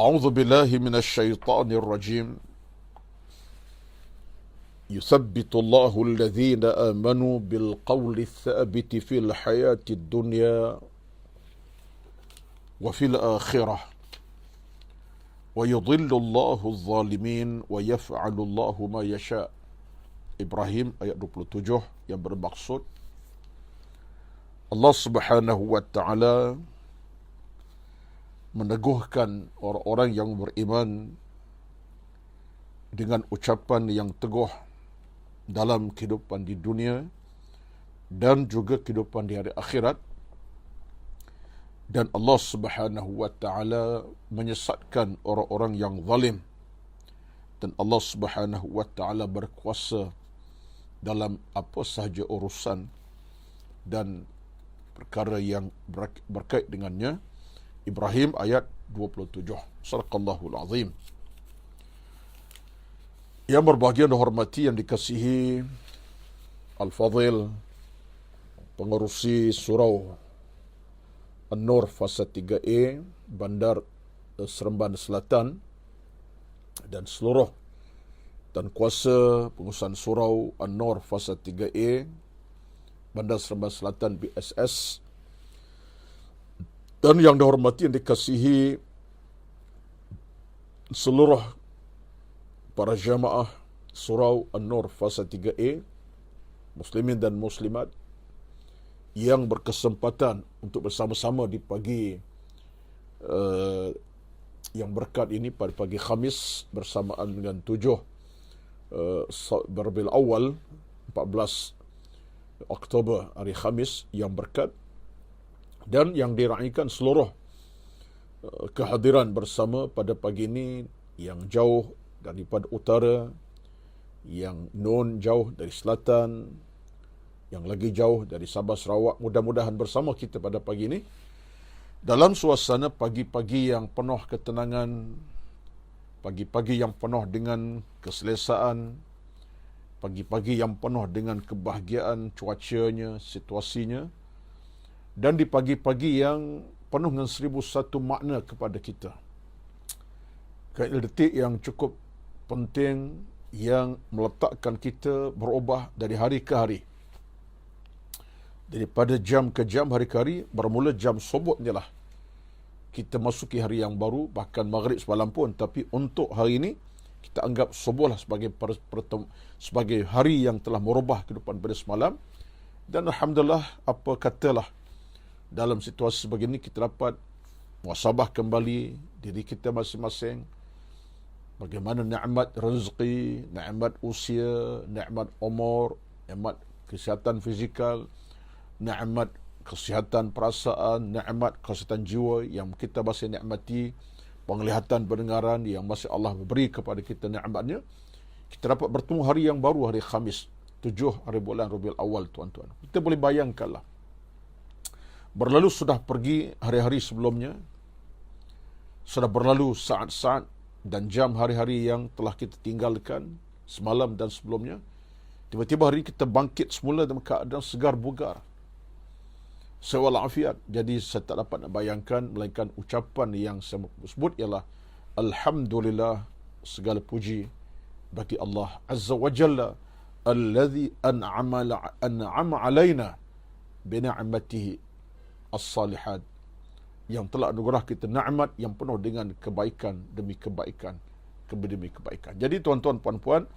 أعوذ بالله من الشيطان الرجيم يثبت الله الذين آمنوا بالقول الثابت في الحياة الدنيا وفي الآخرة ويضل الله الظالمين ويفعل الله ما يشاء. Ibrahim ayat 27 yang bermaksud Allah Subhanahu wa taala meneguhkan orang-orang yang beriman dengan ucapan yang teguh dalam kehidupan di dunia dan juga kehidupan di hari akhirat, dan Allah Subhanahu wa taala menyesatkan orang-orang yang zalim, dan Allah Subhanahu wa taala berkuasa dalam apa sahaja urusan dan perkara yang berkait dengannya. Ibrahim ayat 27. Sadaqallahul azim. Yang berbahagia dan hormati yang dikasihi Al-Fadhil pengerusi surau An-Nur Fasa 3A Bandar Seremban Selatan dan seluruh dan kuasa pengurusan surau An-Nur Fasa 3A Bandar Seremban Selatan BSS, dan yang dihormati yang dikasihi seluruh para jamaah surau An-Nur Fasa 3A, muslimin dan muslimat yang berkesempatan untuk bersama-sama di pagi yang berkat ini pada pagi Khamis bersamaan dengan 7 Rabiul Awal 14 Oktober hari Khamis yang berkat, dan yang diraikan seluruh kehadiran bersama pada pagi ini yang jauh daripada utara, yang non jauh dari selatan, yang lagi jauh dari Sabah Sarawak. Mudah-mudahan bersama kita pada pagi ini dalam suasana pagi-pagi yang penuh ketenangan, pagi-pagi yang penuh dengan keselesaan, pagi-pagi yang penuh dengan kebahagiaan cuacanya, situasinya, dan di pagi-pagi yang penuh dengan 1001 makna kepada kita. Kailah detik yang cukup penting yang meletakkan kita berubah dari hari ke hari, daripada jam ke jam, hari ke hari. Bermula jam subuh ni lah kita masuki hari yang baru, bahkan maghrib semalam pun. Tapi untuk hari ini kita anggap subuh lah sebagai hari yang telah merubah kehidupan pada semalam. Dan alhamdulillah, apa katalah, dalam situasi sebegini kita dapat muhasabah kembali diri kita masing-masing, bagaimana nikmat rezeki, nikmat usia, nikmat umur, nikmat kesihatan fizikal, nikmat kesihatan perasaan, nikmat kesihatan jiwa yang kita masih nikmati, penglihatan, pendengaran yang masih Allah beri kepada kita nikmatnya. Kita dapat bertemu hari yang baru, hari Khamis 7 hari bulan Rabiul Awal, tuan-tuan. Kita boleh bayangkanlah, berlalu sudah pergi hari-hari sebelumnya, sudah berlalu saat-saat dan jam hari-hari yang telah kita tinggalkan semalam dan sebelumnya. Tiba-tiba hari kita bangkit semula dalam keadaan segar bugar, sewalafiat. Jadi saya tak dapat nak bayangkan, melainkan ucapan yang saya sebut ialah Alhamdulillah, segala puji bagi Allah Azza wa Jalla, alladhi an'ama alaina bini'matihi as-salihat, yang telah anugerah kita nikmat yang penuh dengan kebaikan demi kebaikan, demi kebaikan. Jadi tuan-tuan, puan-puan,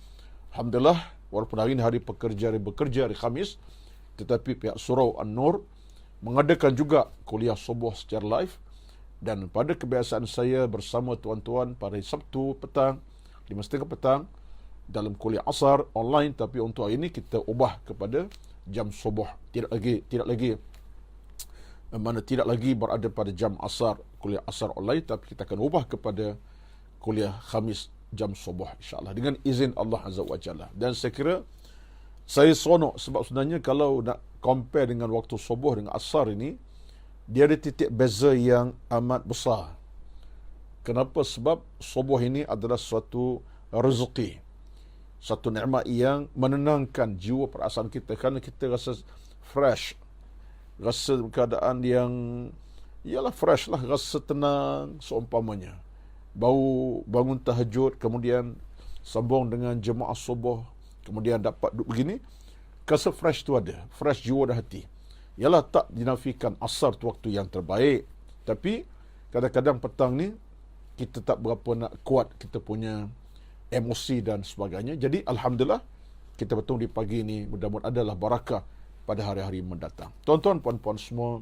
alhamdulillah, walaupun hari ini hari pekerja, hari bekerja, hari Khamis, tetapi pihak surau An-Nur mengadakan juga kuliah subuh secara live. Dan pada kebiasaan saya bersama tuan-tuan pada Sabtu petang 5:30 petang dalam kuliah asar online, tapi untuk hari ini kita ubah kepada jam subuh, tidak lagi berada pada jam asar, kuliah asar online, tapi kita akan ubah kepada kuliah Khamis jam subuh, insyaAllah, dengan izin Allah Azza wa Jalla. Dan saya kira saya seronok sebab sebenarnya kalau nak compare dengan waktu subuh dengan asar ini, dia ada titik beza yang amat besar. Kenapa? Sebab subuh ini adalah suatu rezeki, satu nikmat yang menenangkan jiwa perasaan kita, kerana kita rasa fresh, rasa keadaan yang ialah fresh lah, rasa tenang seumpamanya. baru bangun tahajud, kemudian sambung dengan jemaah subuh, kemudian dapat duduk begini, rasa fresh tu ada, fresh jiwa dan hati. Yalah, tak dinafikan asar tu waktu yang terbaik, tapi kadang-kadang petang ni kita tak berapa nak kuat kita punya emosi dan sebagainya. Jadi alhamdulillah kita bertemu di pagi ini, mudah-mudahan adalah barakah pada hari-hari mendatang. Tuan-tuan, puan-puan semua,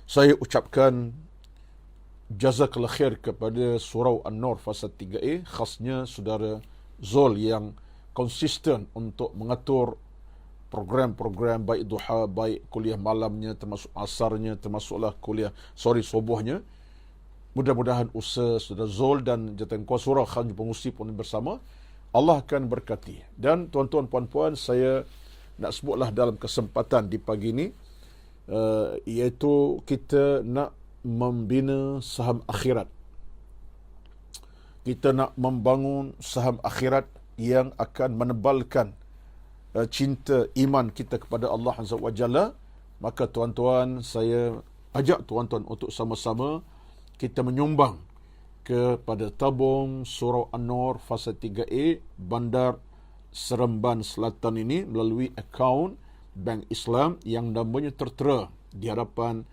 saya ucapkan jazakallah khair kepada Surau An-Nur fasa 3A, khasnya saudara Zul yang konsisten untuk mengatur program-program baik duha, baik kuliah malamnya, termasuk asarnya, termasuklah subuhnya. Mudah-mudahan usaha saudara Zul dan Jawatankuasa Surau Khan Pengurusi pun bersama, Allah akan berkati. Dan tuan-tuan, puan-puan, saya nak sebutlah dalam kesempatan di pagi ini, iaitu kita nak membina saham akhirat. Kita nak membangun saham akhirat yang akan menebalkan cinta iman kita kepada Allah Azza wa Jalla. Maka tuan-tuan, saya ajak tuan-tuan untuk sama-sama kita menyumbang kepada tabung Surau An-Nur fasa 3A Bandar Seremban Selatan ini melalui akaun Bank Islam yang namanya tertera di hadapan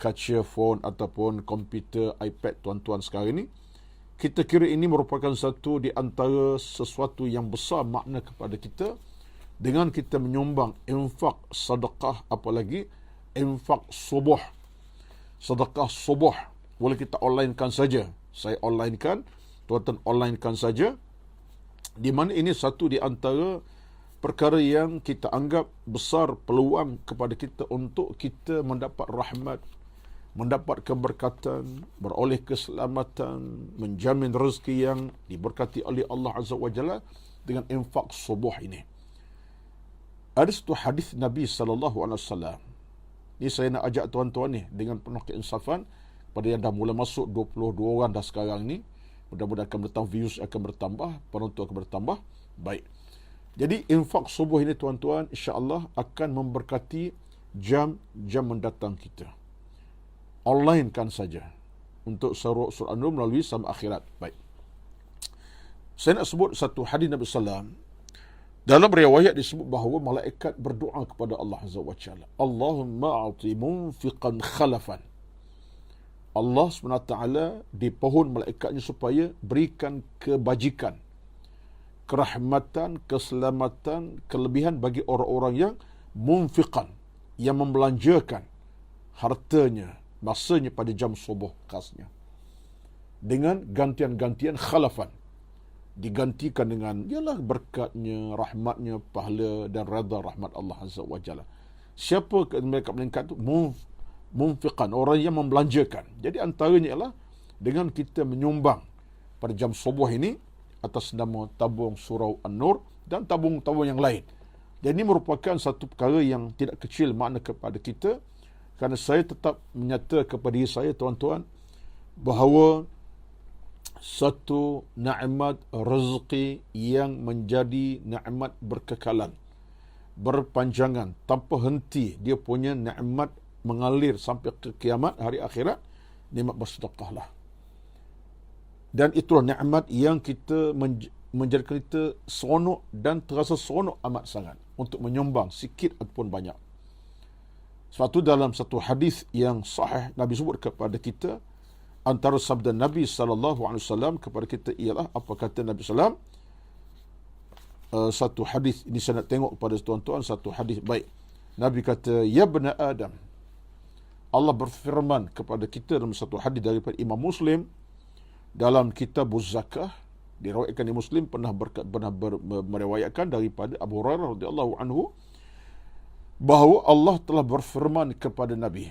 kaca phone ataupun komputer iPad tuan-tuan sekarang ini. Kita kira ini merupakan satu di antara sesuatu yang besar makna kepada kita dengan kita menyumbang infak sedekah, apalagi infak subuh. Sedekah subuh boleh kita onlinekan saja. Saya onlinekan, tuan-tuan onlinekan saja. Di mana ini satu di antara perkara yang kita anggap besar peluang kepada kita untuk kita mendapat rahmat, mendapat keberkatan, beroleh keselamatan, menjamin rezeki yang diberkati oleh Allah Azza wa Jalla dengan infak subuh ini. Ada satu hadis Nabi SAW. Ini saya nak ajak tuan-tuan ni dengan penuh keinsafan, pada yang dah mula masuk 22 orang dah sekarang ni. Mudah-mudahan akan bertambah, views akan bertambah, penonton akan bertambah. Baik. Jadi infak subuh ini tuan-tuan, insya-Allah akan memberkati jam-jam mendatang kita. Online kan saja untuk surah An-Nur melalui saham akhirat. Baik. Saya nak sebut satu hadis Nabi sallallahu. Dalam riwayat disebut bahawa malaikat berdoa kepada Allah Azza wa Jalla, Allahumma a'ti munfiqan khalafan. Allah SWT dipohon malaikatnya supaya berikan kebajikan, kerahmatan, keselamatan, kelebihan bagi orang-orang yang munfiqan, yang membelanjakan hartanya, masanya pada jam subuh khasnya, dengan gantian-gantian khalafan, digantikan dengan ialah berkatnya, rahmatnya, pahala dan redha rahmat Allah Azza wa Jalla. Siapa malaikat itu? Munfiqan, orang yang membelanjakan. Jadi antaranya ialah dengan kita menyumbang pada jam subuh ini atas nama tabung Surau An-Nur dan tabung-tabung yang lain. Dan ini merupakan satu perkara yang tidak kecil makna kepada kita, kerana saya tetap menyata kepada diri saya, tuan-tuan, bahawa satu nikmat rezeki yang menjadi nikmat berkekalan, berpanjangan, tanpa henti, dia punya nikmat mengalir sampai ke kiamat, hari akhirat, nikmat bersedekahlah. Dan itulah nikmat yang kita menjadikan kita seronok dan terasa seronok amat sangat untuk menyumbang sikit ataupun banyak. Sebab itu dalam satu hadis yang sahih Nabi sebut kepada kita, antara sabda Nabi SAW kepada kita ialah, apa kata Nabi SAW? Satu hadis ini saya nak tengok kepada tuan-tuan, satu hadis baik. Nabi kata, ya bani Adam, Allah berfirman kepada kita dalam satu hadis daripada Imam Muslim dalam kitab Zakah, diriwayatkan di Muslim, pernah meriwayatkan daripada Abu Hurairah radhiyallahu anhu, bahawa Allah telah berfirman kepada Nabi,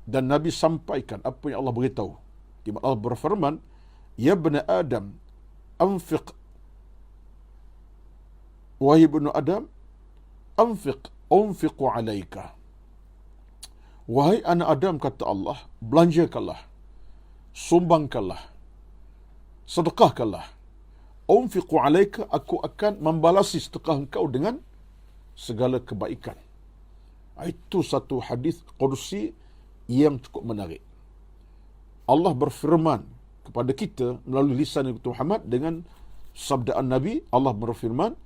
dan Nabi sampaikan apa yang Allah beritahu. Di mana Allah berfirman, ya bani Adam, anfiq, wahai bani Adam, anfiq, unfiqu alaika. Wahai anak Adam, kata Allah, belanjakanlah, sumbangkanlah, sedekahkanlah. Unfiqu alaika, aku akan membalasi sedekah engkau dengan segala kebaikan. Itu satu hadis qudsi yang cukup menarik. Allah berfirman kepada kita melalui lisan Nabi Muhammad dengan sabdaan Nabi. Allah berfirman,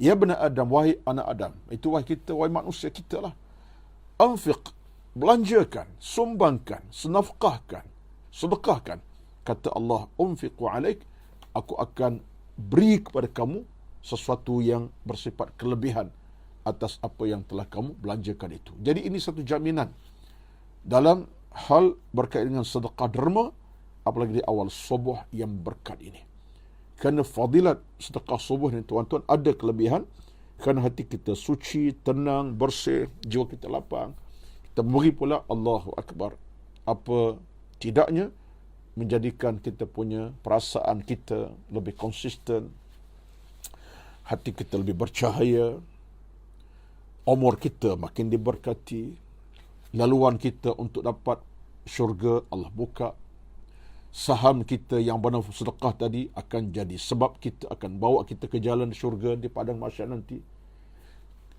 ya bani Adam, wahai anak Adam. Itu wahai kita, wahai manusia kita lah. Anfiq, belanjakan, sumbangkan, senafkahkan, sedekahkan. Kata Allah, unfiqu alaik, aku akan beri kepada kamu sesuatu yang bersifat kelebihan atas apa yang telah kamu belanjakan itu. Jadi ini satu jaminan dalam hal berkaitan dengan sedekah derma, apalagi di awal subuh yang berkat ini. Kerana fadilat sedekah subuh ni tuan-tuan ada kelebihan, kerana hati kita suci, tenang, bersih, jiwa kita lapang. Kita beri pula Allahu Akbar. Apa tidaknya menjadikan kita punya perasaan kita lebih konsisten, hati kita lebih bercahaya, umur kita makin diberkati, laluan kita untuk dapat syurga Allah buka. Saham kita yang benar sedekah tadi akan jadi sebab kita akan bawa kita ke jalan syurga di padang mahsyar nanti.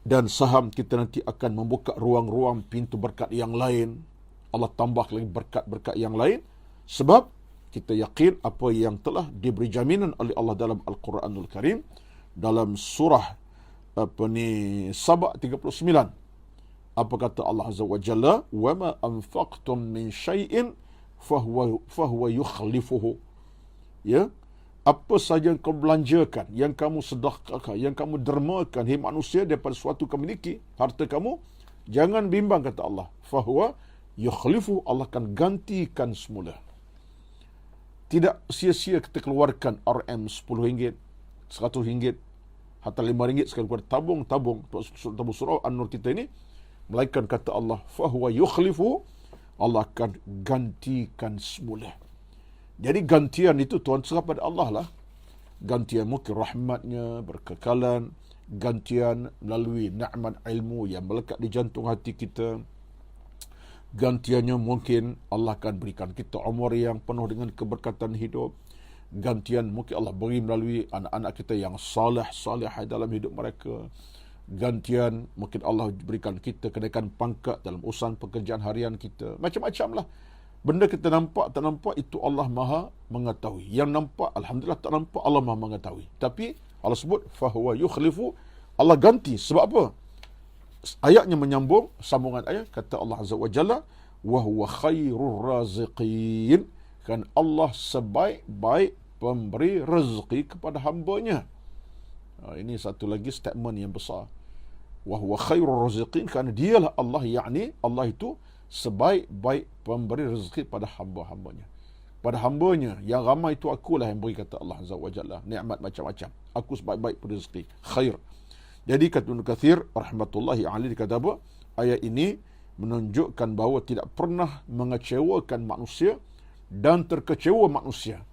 Dan saham kita nanti akan membuka ruang-ruang pintu berkat yang lain. Allah tambah lagi berkat-berkat yang lain. Sebab kita yakin apa yang telah diberi jaminan oleh Allah dalam Al-Quranul Karim. Dalam surah Saba 39. Apa kata Allah Azza wa Jalla? وَمَا أَنْفَقْتُم مِّن شَيْءٍ فَهُوَ يُخْلِفُهُ. Ya, apa saja yang kamu belanjakan, yang kamu sedekahkan, yang kamu dermakan, hai manusia, daripada suatu kamu miliki, harta kamu, jangan bimbang, kata Allah. فَهُوَ يُخْلِفُهُ, Allah akan gantikan semula. Tidak sia-sia kita keluarkan RM RM10, RM100, hatta RM5 sekali keluar tabung-tabung surah An-Nur kita ini, melainkan kata Allah, fahuwa yukhlifu, Allah akan gantikan semula. Jadi gantian itu Tuhan serah pada Allah lah. Gantian mungkin rahmatnya, berkekalan, gantian melalui nikmat ilmu yang melekat di jantung hati kita. Gantiannya mungkin Allah akan berikan kita umur yang penuh dengan keberkatan hidup. Gantian mungkin Allah beri melalui anak-anak kita yang salih-salihah dalam hidup mereka. Gantian mungkin Allah berikan kita kenaikan pangkat dalam urusan pekerjaan harian kita. Macam-macam lah. Benda kita nampak, tak nampak, itu Allah Maha mengetahui. Yang nampak, Alhamdulillah, tak nampak, Allah Maha mengetahui. Tapi Allah sebut, fahuwa yukhlifu, Allah ganti. Sebab apa? Ayatnya menyambung, sambungan ayat, kata Allah Azza wa Jalla, wa huwa khairur raziqin. Kan Allah sebaik-baik pemberi rezeki kepada hamba-Nya. Ini satu lagi statement yang besar. Wa huwa khairur raziqin, kerana dialah Allah, yakni Allah itu sebaik-baik pemberi rezeki pada hamba-hambanya. Pada hambanya yang ramai itu akulah yang beri, kata Allah Azza wa Jalla. Nikmat macam-macam. Aku sebaik-baik pemberi rezeki. Khair. Jadi kata Ibn Kathir rahmatullahi alaihi, kata apa? Ayat ini menunjukkan bahawa tidak pernah mengecewakan manusia dan terkecewa manusia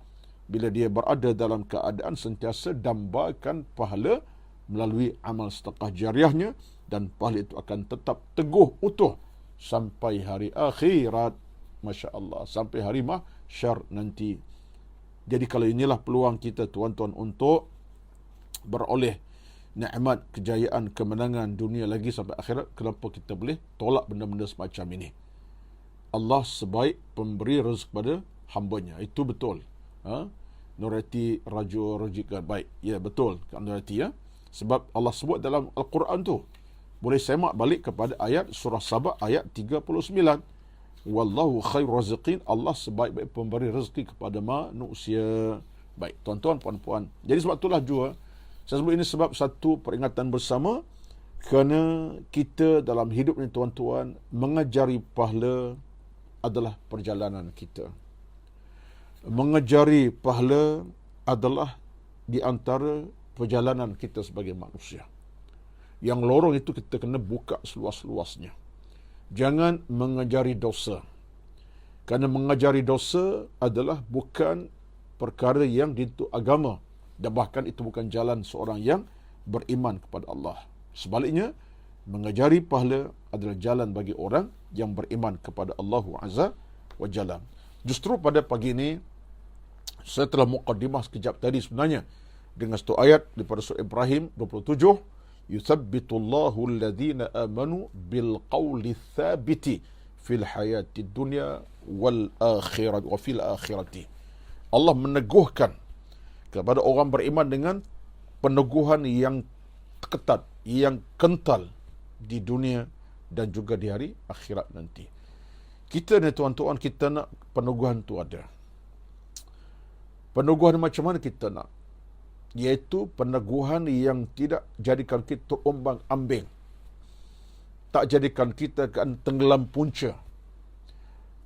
bila dia berada dalam keadaan sentiasa dambakan pahala melalui amal sedekah jariahnya, dan pahala itu akan tetap teguh utuh sampai hari akhirat. Masya Allah, sampai hari mahsyar nanti. Jadi kalau inilah peluang kita tuan-tuan untuk beroleh nikmat, kejayaan, kemenangan dunia lagi sampai akhirat, kenapa kita boleh tolak benda-benda semacam ini? Allah sebaik pemberi rezeki kepada hamba-Nya. Itu betul. Nurati Rajo Rojikan. Baik. Ya, betul. Nurati, ya. Sebab Allah sebut dalam Al-Quran tu. Boleh semak balik kepada ayat surah Saba ayat 39. Wallahu khair raziqin. Allah sebaik-baik pemberi rezeki kepada manusia. Baik, tuan-tuan, puan-puan. Jadi sebab itulah jua, saya sebut ini sebab satu peringatan bersama, kerana kita dalam hidup ni tuan-tuan, mengajari pahala adalah perjalanan kita. Mengajari pahala adalah di antara perjalanan kita sebagai manusia. Yang lorong itu kita kena buka seluas-luasnya. Jangan mengajari dosa. Kerana mengajari dosa adalah bukan perkara yang dituk agama. Dan bahkan itu bukan jalan seorang yang beriman kepada Allah. Sebaliknya, mengajari pahala adalah jalan bagi orang yang beriman kepada Allah Azza wa Jalla. Justru pada pagi ini, saya telah muqaddimah sekejap tadi sebenarnya dengan satu ayat daripada surah Ibrahim 27, yuthabbitullahu alladhina amanu bil qawli thabiti fil hayati dunya wal akhirat wa fil akhirati. Allah meneguhkan kepada orang beriman dengan peneguhan yang ketat, yang kental di dunia dan juga di hari akhirat nanti. Kita ni tuan-tuan, kita nak peneguhan tu ada. Peneguhan macam mana kita nak? Iaitu peneguhan yang tidak jadikan kita ombang-ambing. Tak jadikan kita keadaan tenggelam punca.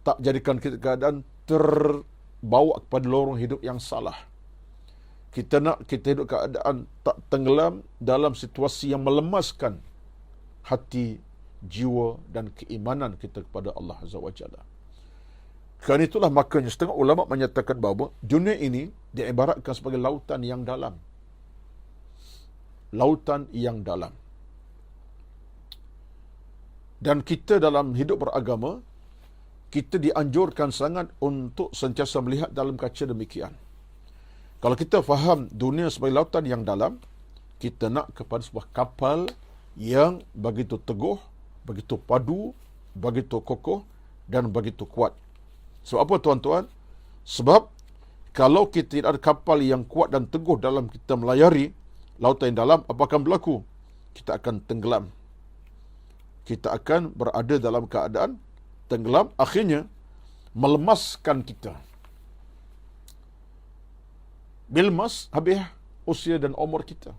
Tak jadikan kita keadaan terbawa kepada lorong hidup yang salah. Kita nak kita hidup keadaan tak tenggelam dalam situasi yang melemaskan hati, jiwa dan keimanan kita kepada Allah Azza wa Jalla. Kerana itulah makanya setengah ulama menyatakan bahawa dunia ini diibaratkan sebagai lautan yang dalam. Lautan yang dalam. Dan kita dalam hidup beragama, kita dianjurkan sangat untuk sentiasa melihat dalam kaca demikian. Kalau kita faham dunia sebagai lautan yang dalam, kita nak kepada sebuah kapal yang begitu teguh, begitu padu, begitu kokoh dan begitu kuat. Sebab apa tuan-tuan? Sebab kalau kita tidak ada kapal yang kuat dan teguh dalam kita melayari lautan yang dalam, apa akan berlaku? Kita akan tenggelam. Kita akan berada dalam keadaan tenggelam, akhirnya melemaskan kita. Bila lemas, habis usia dan umur kita.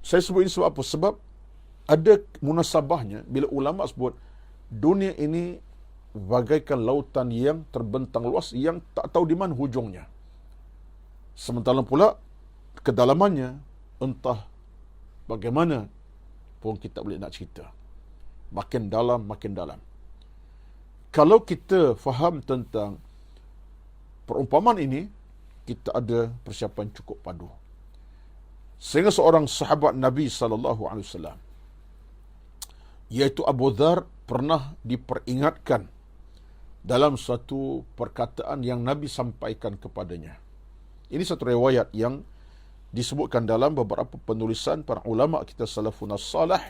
Saya sebut ini sebab apa? Sebab ada munasabahnya bila ulama sebut dunia ini bagaikan lautan yang terbentang luas yang tak tahu di mana hujungnya. Sementara pula kedalamannya entah bagaimana pun kita boleh nak cerita. Makin dalam, makin dalam. Kalau kita faham tentang perumpamaan ini, kita ada persiapan cukup padu. Sehingga seorang sahabat Nabi SAW, iaitu Abu Dhar, pernah diperingatkan dalam satu perkataan yang Nabi sampaikan kepadanya. Ini satu riwayat yang disebutkan dalam beberapa penulisan para ulama kita salafun as-salih,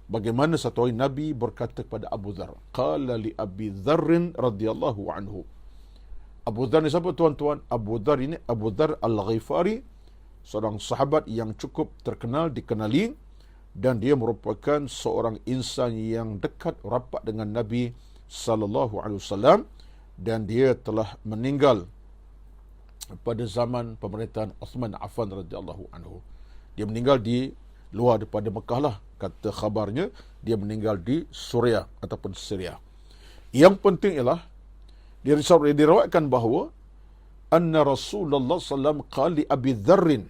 bagaimana satu hari Nabi berkata kepada Abu Dhar, qala li Abi Dharr radhiyallahu anhu. Abu Dhar ni siapa tuan-tuan? Abu Dhar ini Abu Dhar Al-Ghifari, seorang sahabat yang cukup terkenal, dikenali, dan dia merupakan seorang insan yang dekat rapat dengan Nabi sallallahu alaihi wasallam, dan dia telah meninggal pada zaman pemerintahan Uthman Affan radhiyallahu anhu. Dia meninggal di luar daripada Mekah lah, kata khabarnya dia meninggal di Suria ataupun Syria. Yang penting ialah diriwayatkan bahawa anna Rasulullah sallallahu qali Abi Dharr,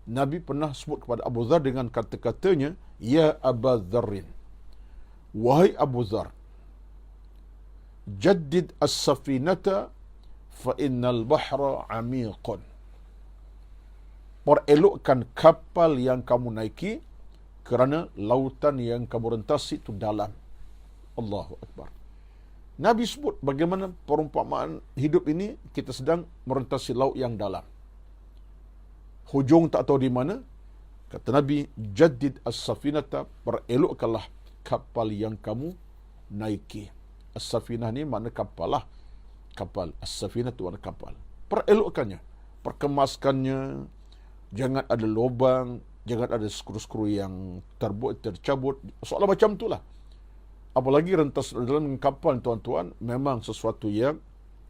Nabi pernah sebut kepada Abu Dhar dengan kata-katanya, ya Aba Dharr, wahai Abu Dhar, jaddid as-safinata fa innal bahra amiqun. Perelokkan kapal yang kamu naiki kerana lautan yang kamu rentasi itu dalam. Allahu Akbar. Nabi sebut bagaimana perumpamaan hidup ini, kita sedang merentasi laut yang dalam. Hujung tak tahu di mana. Kata Nabi, jaddid as-safinata, perelokkanlah kapal yang kamu naiki. As-safinah ni makna kapal lah. Kapal. As-safinah tu makna kapal. Perelokkannya, perkemaskannya, jangan ada lubang, jangan ada skru-skru yang tercabut. Soalan macam itulah. Apalagi rentas dalam kapal, tuan-tuan, memang sesuatu yang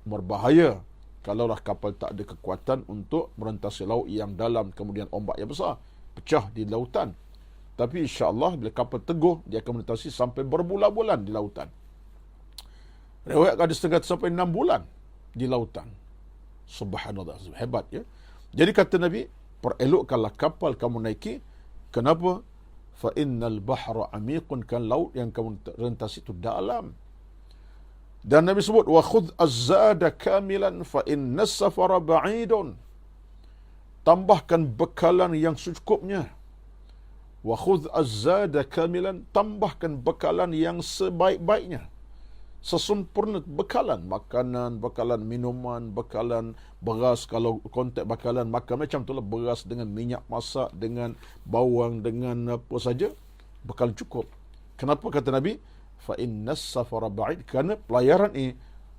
berbahaya. Kalaulah kapal tak ada kekuatan untuk merentasi laut yang dalam, kemudian ombak yang besar, pecah di lautan. Tapi insya-Allah bila kapal teguh, dia akan merentasi sampai berbulan-bulan di lautan. Riwayat ada setengah sampai 6 bulan di lautan. Subhanallah, hebat ya. Jadi kata Nabi, perelokkanlah kapal kamu naiki. Kenapa? Fa innal bahra amiqun, kan laut yang kamu rentasi itu dalam. Dan Nabi sebut, wa khudh az-zada kamilan fa innas safara ba'idun. Tambahkan bekalan yang secukupnya. Wa khudh az-zada kamilan, tambahkan bekalan yang sebaik-baiknya, sesempurna bekalan, makanan, bekalan minuman, bekalan beras, kalau konteks bekalan makan macam itulah, beras dengan minyak masak, dengan bawang, dengan apa saja, bekalan cukup. Kenapa kata Nabi? Fa innas safara ba'id, kerana pelayaran ini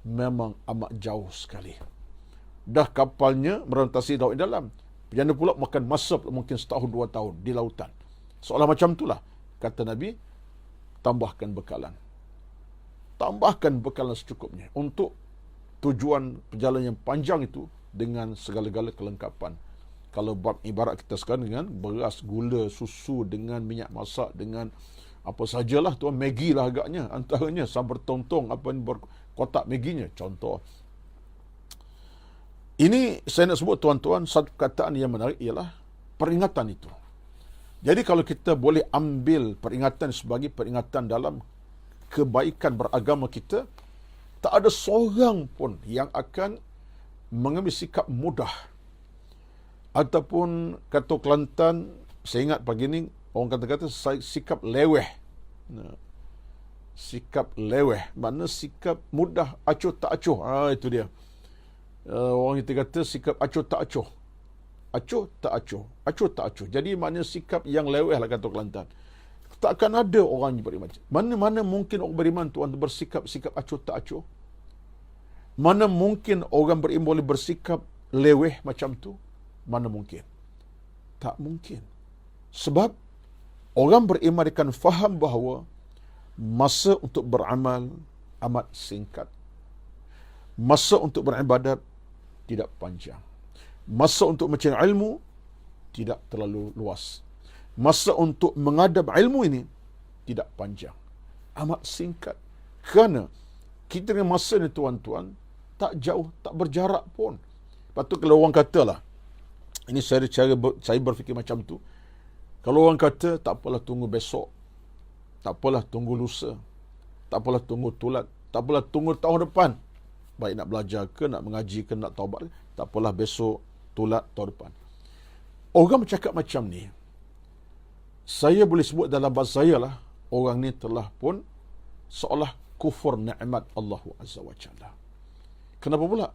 memang amat jauh sekali. Dah kapalnya merentasi laut dalam. Jana pula makan masa mungkin setahun 2 tahun di lautan. Seolah macam itulah. Kata Nabi, tambahkan bekalan. Tambahkan bekalan secukupnya untuk tujuan perjalanan yang panjang itu dengan segala-gala kelengkapan. Kalau bab ibarat kita sekarang dengan beras, gula, susu, dengan minyak masak, dengan apa sajalah tuan, Maggi lah agaknya, antaranya sambar tong-tong, apa ni berkotak Magginya, contoh. Ini saya nak sebut tuan-tuan, satu perkataan yang menarik ialah peringatan itu. Jadi kalau kita boleh ambil peringatan sebagai peringatan dalam kebaikan beragama kita, tak ada seorang pun yang akan mengambil sikap mudah. Ataupun kata Kelantan, saya ingat pagi ni, orang kata-kata sikap leweh. Sikap leweh, makna sikap mudah, acuh tak acuh. Itu dia. Orang kita kata sikap acuh tak acuh. Acuh tak acuh. Acuh tak acuh. Jadi makna sikap yang leweh lah kata Kelantan. Tak akan ada orang yang beriman. Mana-mana mungkin orang beriman tuan bersikap-sikap acuh tak acuh? Mana mungkin orang beriman boleh bersikap leweh macam tu? Mana mungkin? Tak mungkin. Sebab orang beriman akan faham bahawa masa untuk beramal amat singkat. Masa untuk beribadat tidak panjang. Masa untuk mencari ilmu tidak terlalu luas. Masa untuk mengadap ilmu ini tidak panjang. Amat singkat. Kerana kita dengan masa ni tuan-tuan tak jauh, tak berjarak pun. Lepas tu kalau orang katalah, ini saya berfikir macam tu. Kalau orang kata, tak apalah tunggu besok. Tak apalah tunggu lusa. Tak apalah tunggu tulat. Tak apalah tunggu tahun depan. Baik nak belajar ke, nak mengaji ke, nak taubat ke. Tak apalah besok, tulat, tahun depan. Orang bercakap macam ni, saya boleh sebut dalam bahasa saya lah, orang ni telah pun seolah kufur nikmat Allah Azza wa Jalla. Kenapa pula?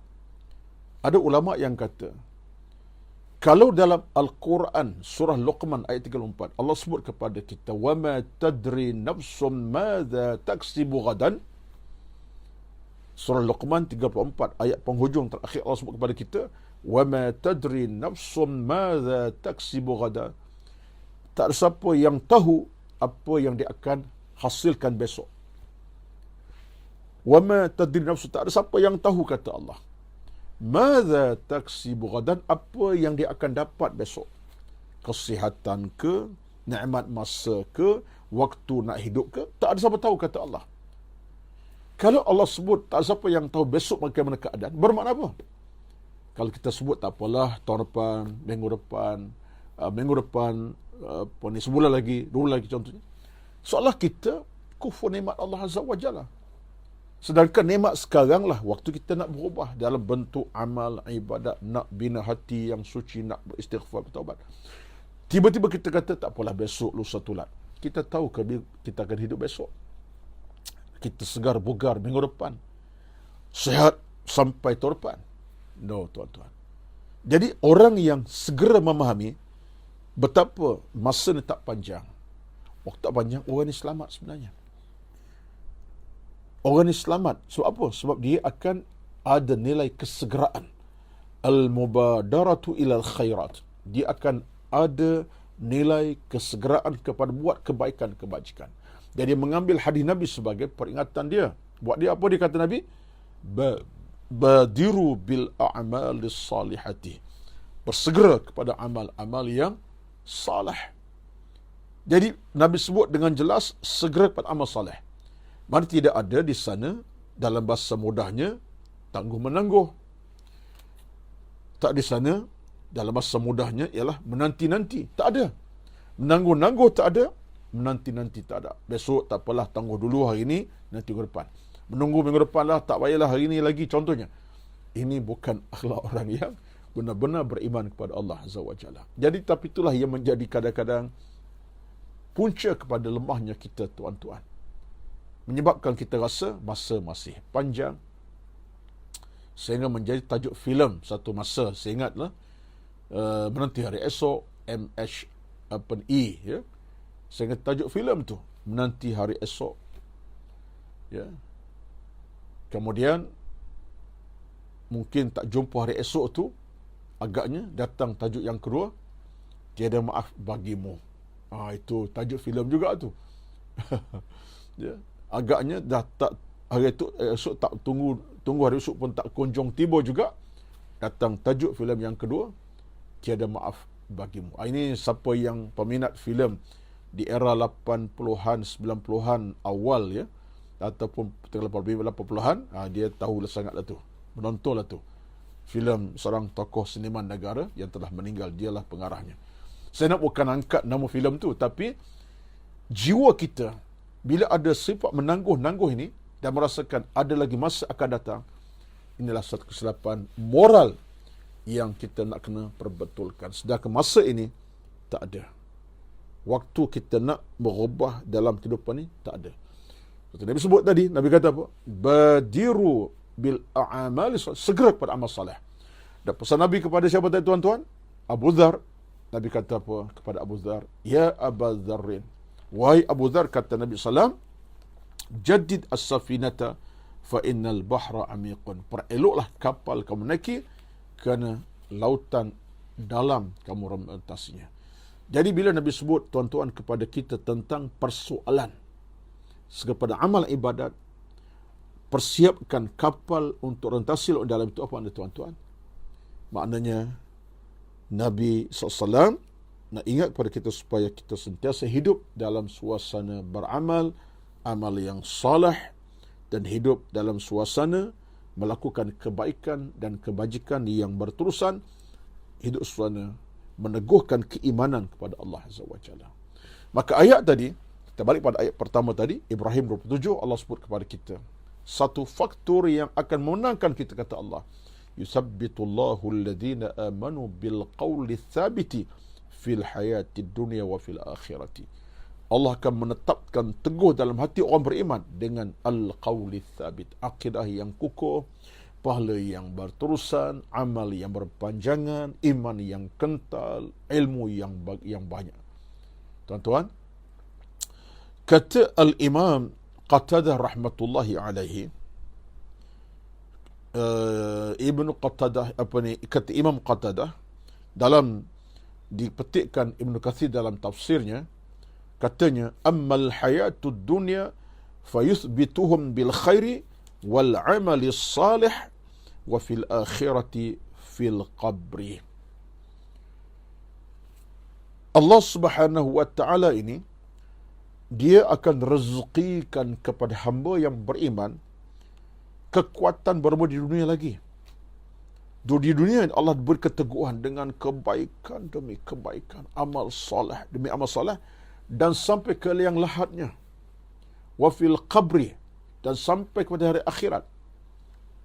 Ada ulama yang kata, kalau dalam Al-Quran surah Luqman ayat 34 Allah sebut kepada kita, وَمَا تَدْرِي نَفْسٌ مَاذَا تَكْسِبُ غَدًا. Surah Luqman 34 ayat penghujung terakhir Allah sebut kepada kita, وَمَا تَدْرِي نَفْسٌ مَاذَا تَكْسِبُ غَدًا. Tak ada siapa yang tahu apa yang dia akan hasilkan besok. وَمَا تَدْرِي نَفْسٌ, tak ada siapa yang tahu, kata Allah. Madza taksibu ghadan, apa yang dia akan dapat besok. Kesihatan ke, nikmat masa ke, waktu nak hidup ke, tak ada siapa tahu, kata Allah. Kalau Allah sebut tak ada siapa yang tahu besok bagaimana keadaan, bermakna apa? Kalau kita sebut tak apalah, tahun depan, minggu depan, sebulan lagi, 2 bulan lagi contohnya. Seolah kita kufur nikmat Allah Azza wa Jalla. Sedangkan nikmat sekarang lah waktu kita nak berubah dalam bentuk amal, ibadat, nak bina hati yang suci, nak beristighfar, bertaubat. Tiba-tiba kita kata tak apalah besok, lusa, tulat. Kita tahu kita akan hidup besok. Kita segar bugar minggu depan. Sehat sampai tahun depan. No, tuan-tuan. Jadi orang yang segera memahami betapa masa ni tak panjang. Waktu tak panjang, orang ni selamat sebenarnya. Orang ni selamat. Sebab apa? Sebab dia akan ada nilai kesegeraan. Al-mubadaratu ilal khairat. Dia akan ada nilai kesegeraan kepada buat kebaikan, kebajikan. Jadi mengambil hadis Nabi sebagai peringatan dia. Buat dia apa dia kata Nabi? Badiru bil a'malis salihati. Bersegera kepada amal-amal yang salih. Jadi Nabi sebut dengan jelas, segera kepada amal salih. Mana tidak ada di sana, dalam bahasa mudahnya, tangguh-menangguh. Tak di sana, dalam bahasa mudahnya, ialah menanti-nanti. Tak ada. Menangguh-nangguh tak ada, menanti-nanti tak ada. Besok tak apalah, tangguh dulu hari ini, nanti minggu depan. Menunggu minggu depan lah, tak payahlah hari ini lagi, contohnya. Ini bukan akhlak orang yang benar-benar beriman kepada Allah Azza wa Jalla. Jadi, tapi itulah yang menjadi kadang-kadang punca kepada lemahnya kita, tuan-tuan. Menyebabkan kita rasa masa masih panjang, sehingga menjadi tajuk filem satu masa. Saya ingatlah, menanti hari esok, MHE, ya. Sehingga tajuk filem tu, menanti hari esok. Ya. Kemudian mungkin tak jumpa hari esok tu, agaknya datang tajuk yang kedua, tiada maaf bagimu. Itu tajuk filem juga tu. Ya, agaknya dah tak hari itu esok tak tunggu hari esok pun tak kunjung tiba juga, datang tajuk filem yang kedua, tiada maaf bagimu. Ini siapa yang peminat filem di era 80-an 90-an awal ya, ataupun 80-an, dia tahulah sangatlah tu, menontonlah tu filem seorang tokoh seniman negara yang telah meninggal, dialah pengarahnya. Saya nak bukan angkat nama filem tu, tapi jiwa kita bila ada sifat menangguh-nangguh ini dan merasakan ada lagi masa akan datang, inilah satu kesilapan moral yang kita nak kena perbetulkan. Sedangkan masa ini tak ada. Waktu kita nak berubah dalam kehidupan ni tak ada. Seperti Nabi sebut tadi, Nabi kata apa? Badiru bil a'amali, segera kepada amal salih. Dan pesan Nabi kepada siapa tadi tuan-tuan? Abu Dhar. Nabi kata apa kepada Abu Dhar? Ya Aba Dharrin, wahai Abu Dhar, kata Nabi SAW, jadid as-safinata fa innal bahra amiqun. Pereloklah kapal kamu naiki, kerana lautan dalam kamu rentasinya. Jadi bila Nabi sebut tuan-tuan kepada kita tentang persoalan kepada amal ibadat, persiapkan kapal untuk rentasi laut dalam, itu apa anda tuan-tuan? Maknanya Nabi SAW nak ingat kepada kita supaya kita sentiasa hidup dalam suasana beramal, amal yang salih, dan hidup dalam suasana melakukan kebaikan dan kebajikan yang berterusan, hidup suasana meneguhkan keimanan kepada Allah Azza wa Jalla. Maka ayat tadi, kita balik pada ayat pertama tadi, Ibrahim 27, Allah sebut kepada kita satu faktor yang akan memenangkan kita, kata Allah, yusabbitullahu alladhina amanu bil qawli thabiti fil hayati dunya wa fil akhirati. Allah akan menetapkan teguh dalam hati orang beriman dengan al-qawli thabit, akidah yang kukuh, pahala yang berterusan, amal yang berpanjangan, iman yang kental, ilmu yang banyak. Tuan-tuan, kata al-Imam Qatadah rahmatullahi alaihi, Ibnu Qatadah, kata Imam Qatadah dalam dipetikkan Ibnu Katsir dalam tafsirnya, katanya, ammal hayatud dunya fayuthbituhum bil khairi wal amali salih wa fil akhirati fil qabri. Allah Subhanahu wa taala ini, dia akan rezekikan kepada hamba yang beriman kekuatan bermula di dunia lagi. Di dunia Allah beri keteguhan dengan kebaikan demi kebaikan, amal salih demi amal salih, dan sampai ke liang lahatnya. Wa fil qabri, dan sampai kepada hari akhirat,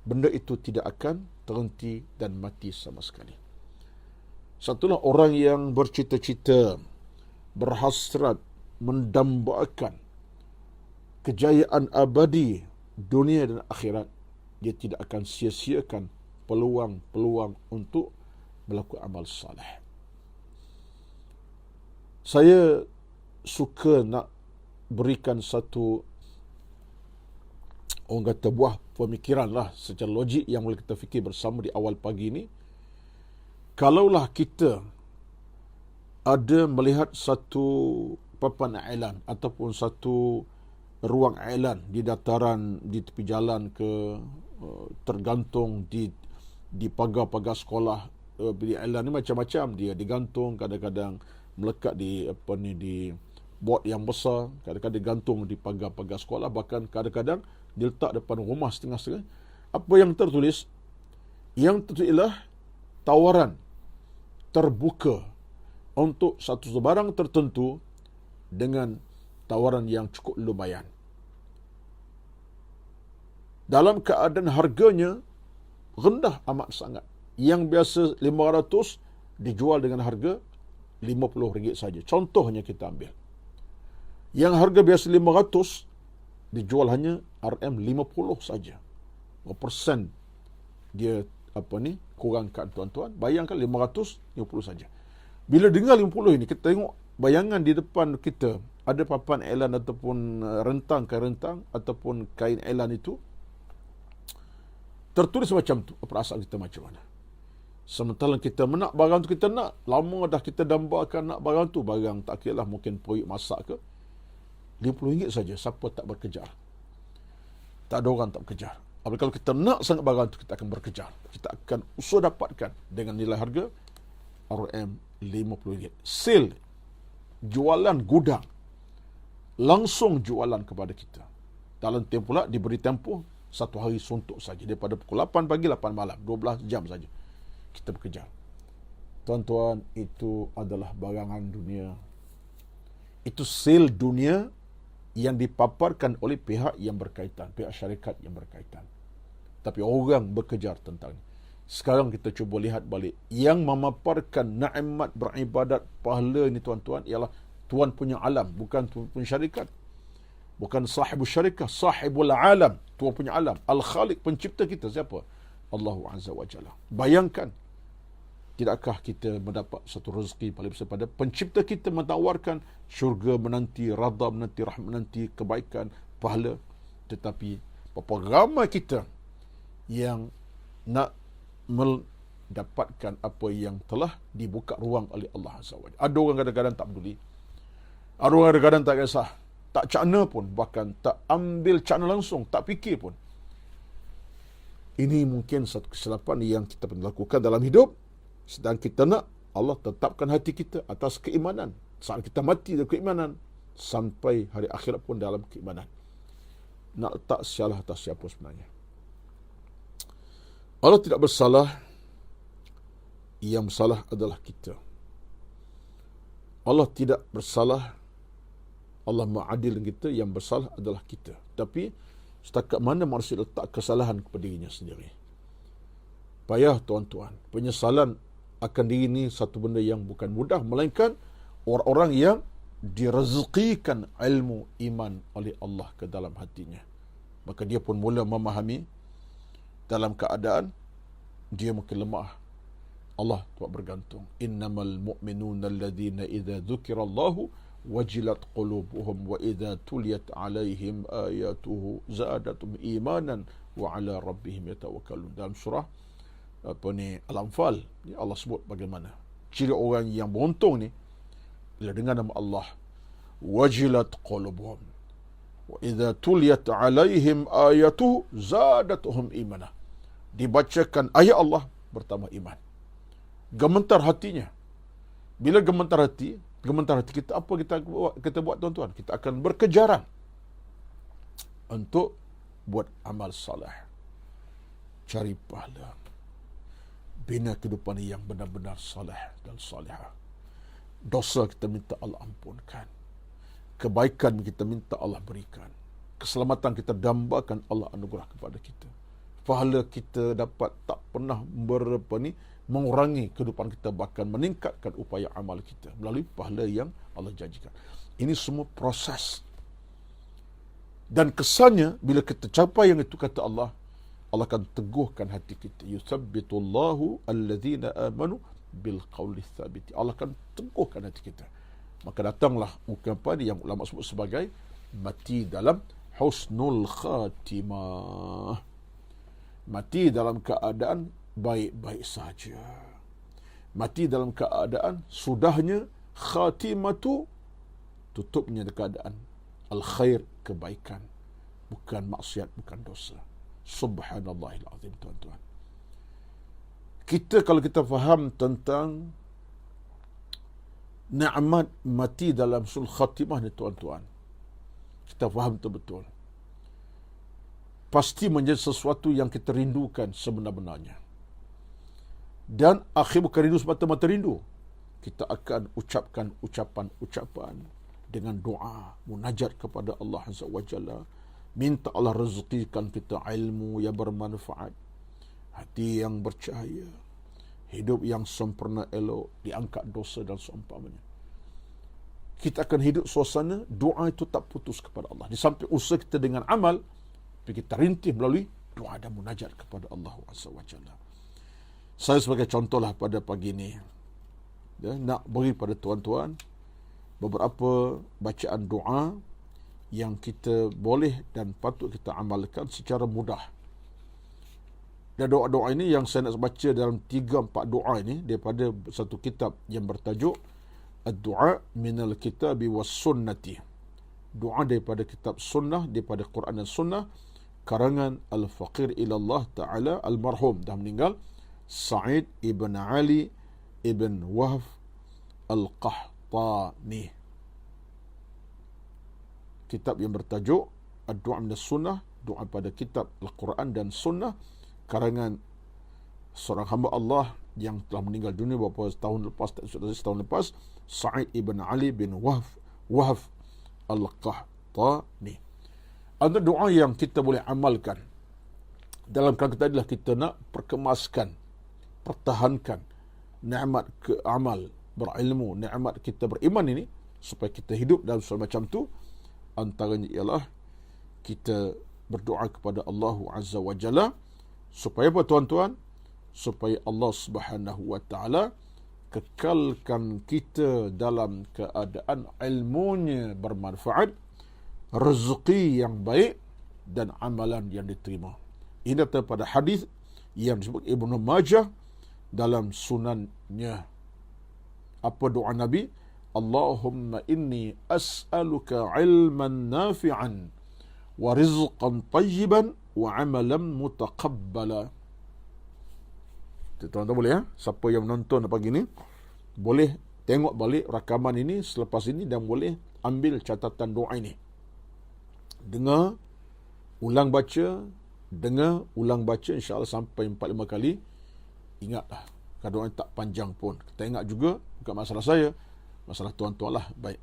benda itu tidak akan terhenti dan mati sama sekali. Satulah orang yang bercita-cita, berhasrat, mendambakan kejayaan abadi dunia dan akhirat, dia tidak akan sia-siakan peluang-peluang untuk melakukan amal salih. Saya suka nak berikan satu, orang kata, buah pemikiran lah secara logik yang boleh kita fikir bersama di awal pagi ini. Kalaulah kita ada melihat satu papan iklan ataupun satu ruang iklan di dataran, di tepi jalan ke, tergantung di pagar-pagar sekolah, di iklan ni macam-macam, dia digantung, kadang-kadang melekat di di bot yang besar, kadang-kadang digantung di pagar-pagar sekolah, bahkan kadang-kadang diletak depan rumah setengah-setengah. Apa yang tertulis? Yang tertulis ialah tawaran terbuka untuk satu barang tertentu dengan tawaran yang cukup lumayan. Dalam keadaan harganya rendah amat sangat. Yang biasa 500 dijual dengan harga RM50 saja. Contohnya kita ambil. Yang harga biasa 500 dijual hanya RM50 saja. Berapa persen dia kurangkan tuan-tuan? Bayangkan 550 saja. Bila dengar 50 ini, kita tengok bayangan di depan kita ada papan iklan ataupun rentang ataupun kain iklan itu, tertulis macam tu, perasaan kita macam mana? Sementara kita nak barang tu, kita nak. Lama dah kita dambakan nak barang tu. Barang tak kira lah, mungkin periuk masak ke. RM50 saja. Siapa tak berkejar? Tak ada orang tak berkejar. Apabila kalau kita nak sangat barang tu, kita akan berkejar. Kita akan usaha dapatkan dengan nilai harga RM50. Sale. Jualan gudang. Langsung jualan kepada kita. Dalam tempoh pula diberi tempoh 1 hari suntuk saja. Daripada pukul 8 pagi, 8 malam. 12 jam saja. Kita bekerja. Tuan-tuan, itu adalah barangan dunia. Itu sel dunia yang dipaparkan oleh pihak yang berkaitan, pihak syarikat yang berkaitan. Tapi orang berkejar tentangnya. Sekarang kita cuba lihat balik. Yang memaparkan nikmat beribadat, pahala ini tuan-tuan, ialah Tuan punya alam, bukan Tuan punya syarikat. Bukan sahibul syarikah, sahibul alam. Tuan punya alam. Al-Khaliq, pencipta kita. Siapa? Allah Azza wa Jalla. Bayangkan, tidakkah kita mendapat satu rezeki paling besar pada pencipta kita menawarkan syurga menanti, radha menanti, rahmat menanti, kebaikan, pahala. Tetapi berapa ramai kita yang nak mendapatkan apa yang telah dibuka ruang oleh Allah Azza wa Jalla. Ada orang kadang-kadang tak peduli. Ada orang kadang-kadang tak kisah. Tak cakna pun, bahkan tak ambil cakna langsung, tak fikir pun. Ini mungkin satu kesilapan yang kita pernah lakukan dalam hidup. Sedang kita nak Allah tetapkan hati kita atas keimanan. Saat kita mati dalam keimanan, sampai hari akhirat pun dalam keimanan. Nak letak salah atas siapa sebenarnya? Allah tidak bersalah. Yang bersalah adalah kita. Allah tidak bersalah. Allah mengadil kita. Yang bersalah adalah kita. Tapi setakat mana manusia letak kesalahan kepada dirinya sendiri. Payah tuan-tuan. Penyesalan akan diri ini satu benda yang bukan mudah. Melainkan orang-orang yang direzekikan ilmu iman oleh Allah ke dalam hatinya. Maka dia pun mula memahami dalam keadaan dia mungkin lemah. Allah tuan bergantung. Innamal mu'minuna alladhina idza dzukirallahu wajilat qulubuhum wa idza tuliyat alaihim ayatuhu zadatum imanan wa ala rabbihim yatawakkalun. Dalam surah Al-Anfal, Allah sebut bagaimana ciri orang yang beruntung ni bila dengar nama Allah, wajilat qulubuhum wa idza tuliyat alaihim ayatuhu zadatuhum imanah. Dibacakan ayat Allah, bertambah iman. Gemetar hatinya. Bila gemetar hati kita, apa kita buat tuan-tuan? Kita akan berkejaran untuk buat amal saleh, cari pahala, bina kehidupan yang benar-benar saleh dan salihah. Dosa kita minta Allah ampunkan, kebaikan kita minta Allah berikan, keselamatan kita dambakan Allah anugerah kepada kita. Pahala kita dapat tak pernah mengurangi kehidupan kita, bahkan meningkatkan upaya amal kita melalui pahala yang Allah janjikan. Ini semua proses. Dan kesannya bila kita capai yang itu, kata Allah, Allah akan teguhkan hati kita. Yuthabbitullahu alladhina amanu bil qawli thabiti. Allah akan teguhkan hati kita. Maka datanglah ungkapan yang ulama sebut sebagai mati dalam husnul khatimah. Mati dalam keadaan baik-baik saja. Mati dalam keadaan sudahnya khatimatu, tutupnya keadaan al-khair, kebaikan, bukan maksiat, bukan dosa. Subhanallahil azim tuan-tuan. Kita kalau kita faham tentang nikmat mati dalam sul khatimah ni tuan-tuan, kita faham betul-betul, pasti menjadi sesuatu yang kita rindukan sebenar-benarnya. Dan akhir bukan rindu semata-mata rindu. Kita akan ucapkan ucapan-ucapan dengan doa, munajat kepada Allah Azza wa Jalla. Minta Allah rezekikan kita ilmu yang bermanfaat, hati yang bercahaya, hidup yang sempurna elok, diangkat dosa dan seumpamanya. Kita akan hidup suasana doa itu tak putus kepada Allah. Di samping usaha kita dengan amal, kita rintih melalui doa dan munajat kepada Allah Azza wa Jalla. Saya sebagai contohlah pada pagi ini, nak beri pada tuan-tuan beberapa bacaan doa yang kita boleh dan patut kita amalkan secara mudah. Dan doa-doa ini yang saya nak baca dalam 3-4 doa ini daripada satu kitab yang bertajuk Ad-Du'a Minal Kitabi Was Sunnati. Doa daripada kitab sunnah, daripada Quran dan sunnah, karangan Al-Faqir ilallah Ta'ala Al-Marhum, dah meninggal, Sa'id ibn Ali ibn Wahf Al-Qahtani. Kitab yang bertajuk Ad-Du'a Minas Sunnah, doa pada kitab Al-Quran dan sunnah, karangan seorang hamba Allah yang telah meninggal dunia beberapa setahun lepas, Sa'id ibn Ali bin Wahf Al-Qahtani. Antara doa yang kita boleh amalkan dalam kerangka tadi adalah kita nak perkemaskan, pertahankan nikmat amal berilmu, nikmat kita beriman ini supaya kita hidup dalam suatu macam tu. Antaranya ialah kita berdoa kepada Allah Azza wa Jalla supaya apa, tuan-tuan? Supaya Allah Subhanahu wa Ta'ala kekalkan kita dalam keadaan ilmunya bermanfaat, rezeki yang baik dan amalan yang diterima. Ini daripada hadis yang disebut Ibnu Majah dalam sunannya. Apa doa Nabi? Allahumma inni as'aluka ilman nafi'an wa rizqan tayyiban wa amalan mutaqabbala. Tuan-tuan boleh ya? Siapa yang menonton pagi ni boleh tengok balik rakaman ini selepas ini dan boleh ambil catatan doa ini. Dengar, ulang baca, insya-Allah sampai 4-5 kali. Ingatlah, kalau doa tak panjang pun. Kita ingat juga, bukan masalah saya, masalah tuan-tuan lah. Baik.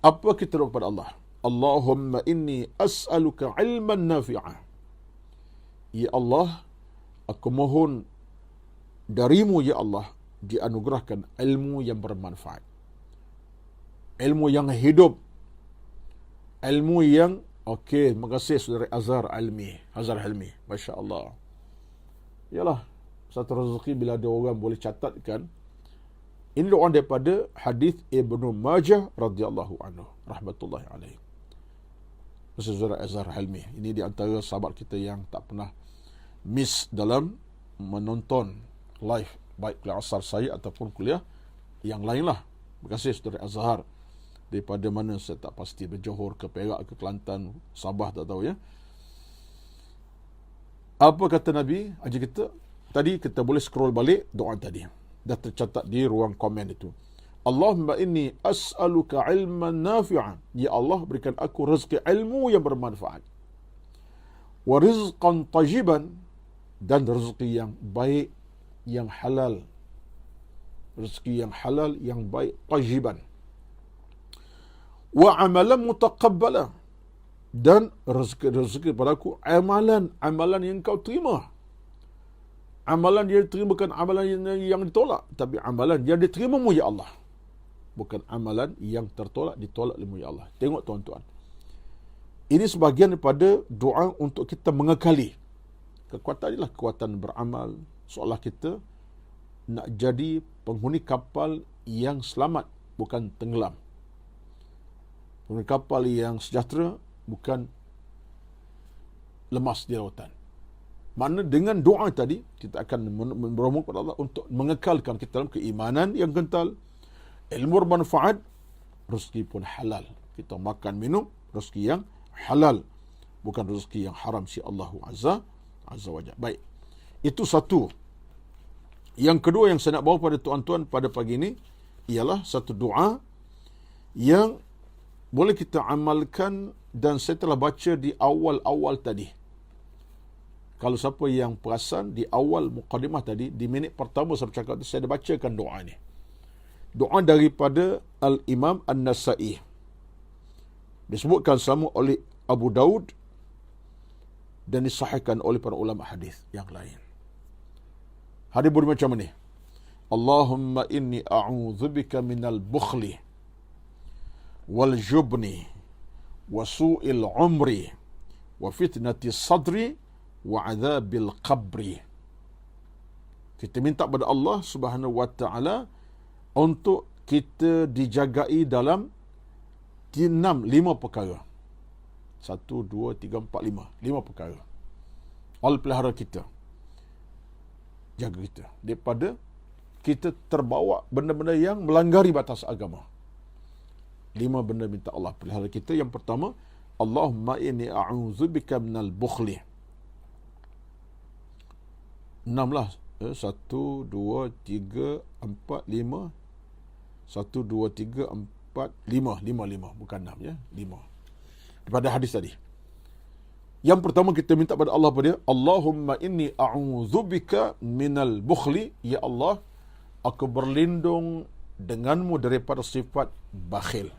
Apa kita doa kepada Allah? Allahumma inni as'aluka ilman nafi'ah. Ya Allah, aku mohon darimu ya Allah dianugerahkan ilmu yang bermanfaat, ilmu yang hidup, ilmu yang terima kasih saudara Azhar Hilmi, Masya Allah. Yalah, satu rezeki bila ada orang boleh catatkan. Ini doa daripada hadis Ibnu Majah radhiyallahu anhu rahmatullahi alaihi. Saudara Azhar Hilmi ini di antara sahabat kita yang tak pernah miss dalam menonton live, baik kuliah asar saya ataupun kuliah yang lain lah. Terima kasih saudara Azhar. Daripada mana saya tak pasti, Johor ke Perak ke Kelantan, Sabah tak tahu ya. Apa kata Nabi? Ajar kita tadi, kita boleh scroll balik doa tadi, dah tercatat di ruang komen itu. Allahumma inni as'aluka ilman nafi'an. Ya Allah, berikan aku rezeki ilmu yang bermanfaat. Wa rizqan tayyiban, dan rezeki yang baik, yang halal. Rezeki yang halal, yang baik, tayyiban. Wa amalan mutaqabbala, dan rezeki padaku amalan yang kau terima. Amalan yang diterima bukan amalan yang ditolak, tapi amalan yang diterimamu ya Allah. Bukan amalan yang tertolak, ditolak olehmu ya Allah. Tengok tuan-tuan, ini sebahagian daripada doa untuk kita mengekali kekuatan inilah, kekuatan beramal, seolah kita nak jadi penghuni kapal yang selamat, bukan tenggelam. Penghuni kapal yang sejahtera, bukan lemas di lautan. Makna dengan doa tadi, kita akan bermohon kepada Allah untuk mengekalkan kita dalam keimanan yang kental, ilmu bermanfaat, rezeki pun halal. Kita makan, minum, rezeki yang halal, bukan rezeki yang haram si Allah Azza wa Jalla. Baik, itu satu. Yang kedua yang saya nak bawa pada tuan-tuan pada pagi ini ialah satu doa yang boleh kita amalkan, dan saya telah baca di awal-awal tadi. Kalau siapa yang perasan, di awal mukadimah tadi, di minit pertama saya bercakap, saya dah bacakan doa ini. Doa daripada Al-Imam An-Nasa'i, disebutkan sama oleh Abu Daud dan disahihkan oleh para ulama hadis yang lain. Hadis bunyi macam ni: Allahumma inni a'udzubika minal bukhli wal jubni wa su'il umri wa fitnati sadri wa adzabil qabri. Kita minta kepada Allah Subhanahu wa taala untuk kita dijagai dalam 5 perkara. 1, 2, 3, 4, 5 perkara. Allah pelihara kita. jaga kita daripada kita terbawa benda-benda yang melanggari batas agama. 5 benda minta Allah pelihara kita. Yang pertama, Allahumma inni a'udzubika minal bukhli. 6 lah. 1, 2, 3, 4, 5. 1, 2, 3, 4, 5. Bukan 6 ya. 5. Daripada hadis tadi. Yang pertama kita minta pada Allah pada Allahumma inni a'udzubika minal bukhli. Ya Allah, aku berlindung denganmu daripada sifat bakhil.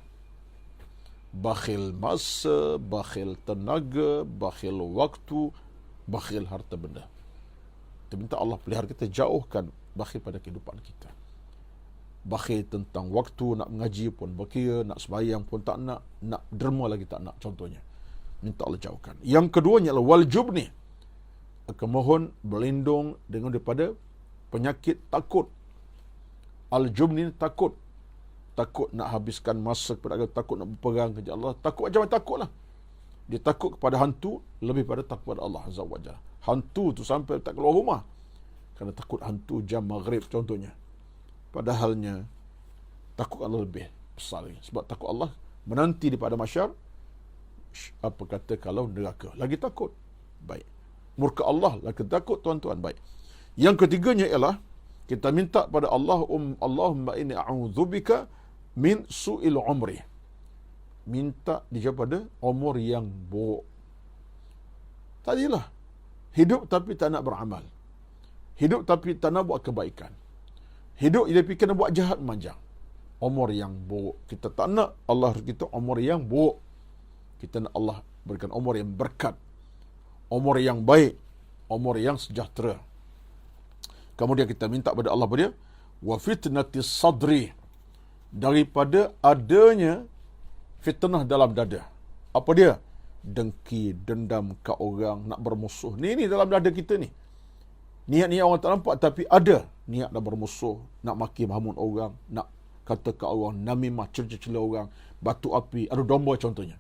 Bakhil masa, bakhil tenaga, bakhil waktu, bakhil harta benda. Kita minta Allah pelihara kita, jauhkan bakhil pada kehidupan kita. Bakhil tentang waktu, nak mengaji pun berkira, nak sembahyang pun tak nak derma lagi tak nak, contohnya. Minta Allah jauhkan. Yang keduanya adalah wal jubni. Aku mohon berlindung dengan daripada penyakit takut. Al-jubni, takut. Takut nak habiskan masa kepada agama, takut nak berperang kepada Allah. Takut macam-macam takut lah. Dia takut kepada hantu lebih pada takut kepada Allah Azza wa Jalla. Hantu tu sampai tak keluar rumah kerana takut hantu jam maghrib contohnya. Padahalnya takut Allah lebih besar lagi. Sebab takut Allah menanti daripada masyar, apa kata kalau neraka. Lagi takut. Baik. Murka Allah lagi takut, tuan-tuan. Baik. Yang ketiganya ialah kita minta pada Allah, Allahumma inni a'udzubika min su'il umri. Minta dijawab pada umur yang buruk. Tadilah hidup tapi tak nak beramal. Hidup tapi tak nak buat kebaikan. Hidup dia fikir nak buat jahat memanjang. Umur yang buruk. Kita tak nak Allah kita umur yang buruk. Kita nak Allah berikan umur yang berkat. Umur yang baik. Umur yang sejahtera. Kemudian kita minta pada Allah pada wa fitnatis sadri, daripada adanya fitnah dalam dada. Apa dia? Dengki, dendam ke orang, nak bermusuh. Ni dalam dada kita ni. Niat-niat orang tak nampak tapi ada niat nak bermusuh, nak maki mahamun orang, nak kata ke orang, namimah, cerca-cela orang, batu api, adu domba contohnya.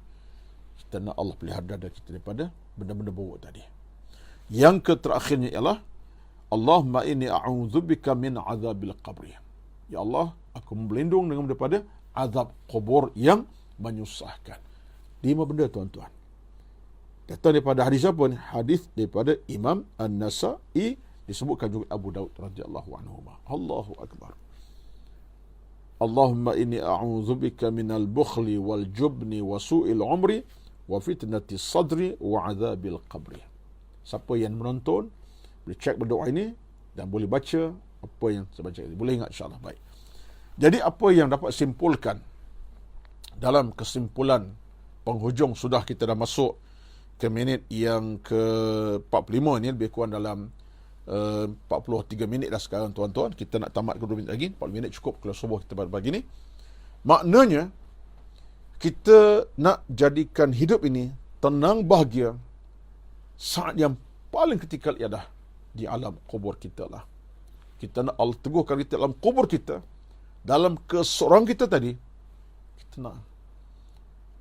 Kita nak Allah pelihara dada kita daripada benda-benda buruk tadi. Yang terakhirnya ialah Allahumma inni a'udzubika min azabil qabri. Ya Allah, aku berlindung dengan daripada azab kubur yang menyusahkan. 5 benda, tuan-tuan. Datang daripada hadis apa ni? Hadis daripada Imam An-Nasa'i, disebutkan juga Abu Daud radhiyallahu anhu. Allahu akbar. Allahumma inni a'udzubika minal bukhli wal jubni wa su'il umri wa fitnatis sadri wa azabil qabri. Siapa yang menonton boleh cek berdoa ini dan boleh baca apa yang saya baca ini. Boleh ingat insya-Allah. Baik. Jadi apa yang dapat simpulkan dalam kesimpulan penghujung, sudah kita dah masuk ke minit yang ke-45 ni, lebih kurang dalam 43 minit dah sekarang, tuan-tuan. Kita nak tamat ke 2 minit lagi. 40 minit cukup kalau subuh kita pada pagi ni. Maknanya kita nak jadikan hidup ini tenang, bahagia. Saat yang paling ketikal ialah di alam kubur kita lah. Kita nak Allah teguhkan kita dalam kubur kita, dalam keseorang kita tadi. Kita nak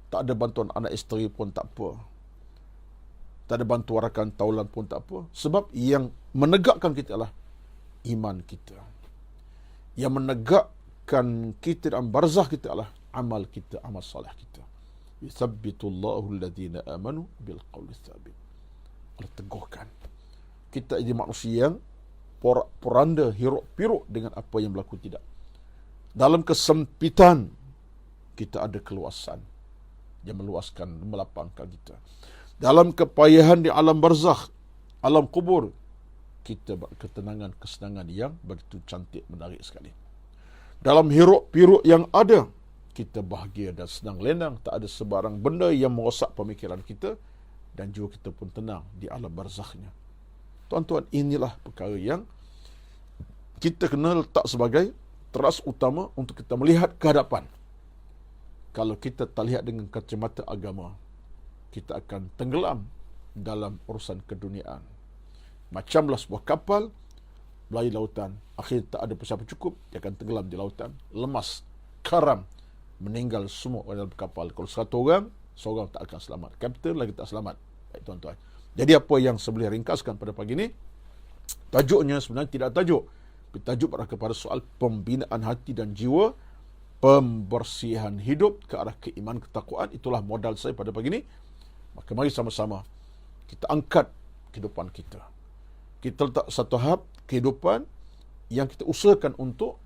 tak ada bantuan anak isteri pun tak apa, tak ada bantuan rakan taulan pun tak apa. Sebab yang menegakkan kita adalah iman kita. Yang menegakkan kita dalam barzakh kita adalah amal kita, amal salih kita. Yuthabbitullahu alladhina amanu bil qawli tsabit. Allah teguhkan kita jadi manusia yang poranda, hiruk-piruk dengan apa yang berlaku tidak. Dalam kesempitan kita ada keluasan yang meluaskan, melapangkan kita. Dalam kepayahan di alam barzakh, alam kubur, kita ketenangan, kesenangan yang begitu cantik, menarik sekali. Dalam hiruk-piruk yang ada, kita bahagia dan senang lenang, tak ada sebarang benda yang merosak pemikiran kita, dan jiwa kita pun tenang di alam barzakhnya. Tuan-tuan, inilah perkara yang kita kena letak sebagai teras utama untuk kita melihat ke hadapan. Kalau kita tak lihat dengan kacamata agama, kita akan tenggelam dalam urusan keduniaan. Macamlah sebuah kapal berlayar lautan, akhirnya tak ada siapa cukup, dia akan tenggelam di lautan, lemas, karam, meninggal semua dalam kapal. Kalau 100 orang, seorang tak akan selamat. Kapten lagi tak selamat. Baik, tuan-tuan. Jadi apa yang saya boleh ringkaskan pada pagi ini, Tajuknya sebenarnya tidak tajuk. Tajuk berada kepada soal pembinaan hati dan jiwa, pembersihan hidup ke arah keimanan ketakwaan. Itulah modal saya pada pagi ini. Maka mari sama-sama kita angkat kehidupan kita. Kita letak satu tahap kehidupan yang kita usahakan untuk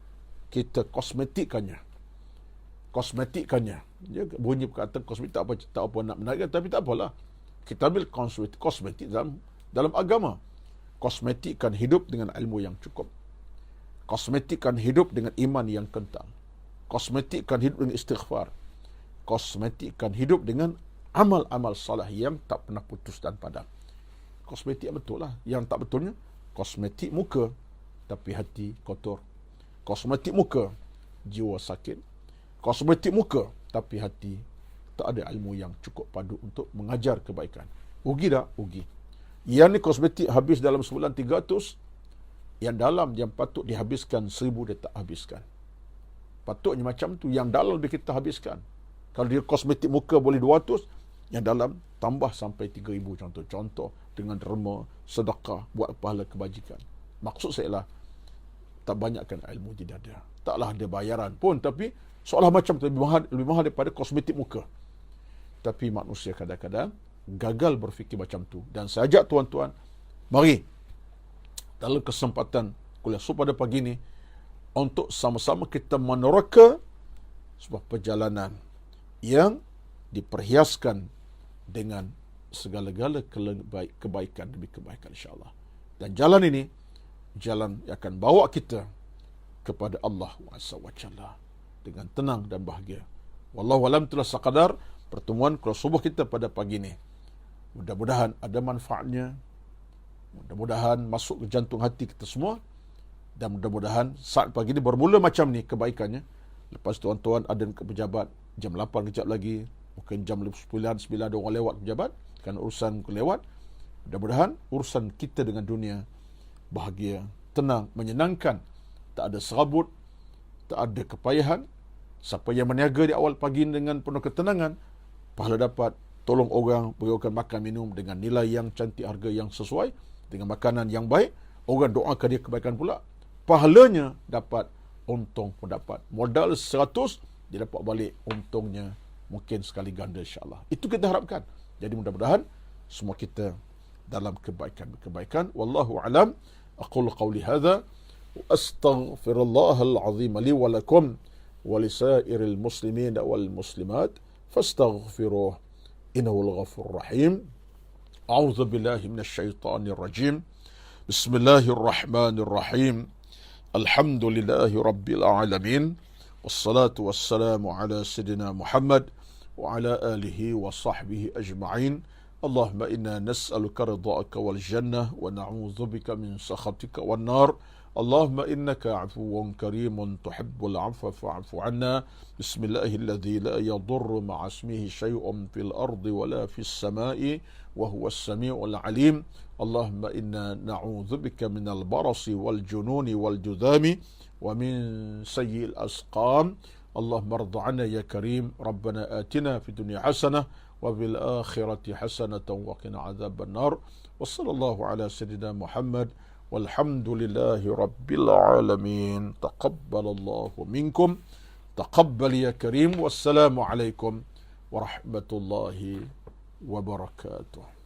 kita kosmetikkannya. Dia bunyi perkataan kosmetik tak apa nak menarik, tapi tak apalah. Kita ambil kosmetik dalam agama. Kosmetikkan hidup dengan ilmu yang cukup. Kosmetikkan hidup dengan iman yang kental. Kosmetikkan hidup dengan istighfar. Kosmetikkan hidup dengan amal-amal salah yang tak pernah putus dan padam. Kosmetik betul lah. Yang tak betulnya, kosmetik muka tapi hati kotor. Kosmetik muka, jiwa sakit. Kosmetik muka tapi hati tak ada ilmu yang cukup padu untuk mengajar kebaikan. Rugi tak? Rugi. Yang ni kosmetik habis dalam sebulan 300, yang dalam yang patut dihabiskan 1000 dia tak habiskan. Patutnya macam tu, yang dalam dia kita habiskan. Kalau dia kosmetik muka boleh 200, yang dalam tambah sampai 3000 contoh. Contoh dengan derma, sedekah, buat pahala kebajikan. Maksud saya lah, tak banyakkan ilmu di dada. Taklah ada bayaran pun, tapi seolah macam tu lebih mahal daripada kosmetik muka. Tapi manusia kadang-kadang gagal berfikir macam tu. Dan saya ajak tuan-tuan, mari dalam kesempatan kuliah subuh pada pagi ini, untuk sama-sama kita meneraka sebuah perjalanan yang diperhiaskan dengan segala-gala kebaikan demi kebaikan, insyaAllah. Dan jalan ini, jalan yang akan bawa kita kepada Allah SWT dengan tenang dan bahagia. Wallahu alam, itulah sekadar pertemuan kuliah subuh kita pada pagi ini. Mudah-mudahan ada manfaatnya. Mudah-mudahan masuk ke jantung hati kita semua. Dan mudah-mudahan saat pagi ini bermula macam ni kebaikannya. Lepas tuan-tuan ada ke pejabat jam 8 kejap lagi. Mungkin jam 9 ada orang lewat pejabat. Kan urusan lewat. Mudah-mudahan urusan kita dengan dunia bahagia, tenang, menyenangkan. Tak ada serabut, tak ada kepayahan. Siapa yang meniaga di awal pagi dengan penuh ketenangan, pahala dapat. Tolong orang, berikan makan minum dengan nilai yang cantik, harga yang sesuai, dengan makanan yang baik. Orang doakan dia kebaikan pula. Pahalanya dapat, untung pun dapat. Modal 100, dia dapat balik untungnya mungkin sekali ganda, insyaAllah. Itu kita harapkan. Jadi mudah-mudahan semua kita dalam kebaikan. Wallahu alam. Aqulu qawli hadha wa astaghfirullahal azim li wa lakum wa lisairil muslimin wal muslimat fastaghfiruh innahul ghafurur rahim. A'udzu billahi minasy syaithanir rajim. Bismillahirrahmanirrahim. Alhamdulillahi rabbil alamin. Wassalatu wassalamu ala sayyidina Muhammad wa ala alihi wa sahbihi ajma'in. Allahumma inna nas'aluka ridha'aka wal jannah wa na'udzu bika min sakhatika wan nar. Allahumma innaka 'afuwun karimun tuhibbul 'afwa fa'fu 'anna. Bismillahilladzi la yadurru ma'a ismihi syai'un fil ardi wa la fis sama'i wa huwas sami'ul 'alim. Allahumma inna na'udzu bika minal barasi wal jununi wal judhami wa min sayyi'il asqam. Allahumma rda 'anna ya karim. Rabbana atina fid dunya hasanah wa fil akhirati hasanatan wa qina 'adzaban nar. Wa sallallahu ala sayyidina Muhammad walhamdulillahi rabbil alamin. Taqabbalallahu minkum. Taqabbal ya karim. Wassalamu alaikum warahmatullahi wabarakatuh.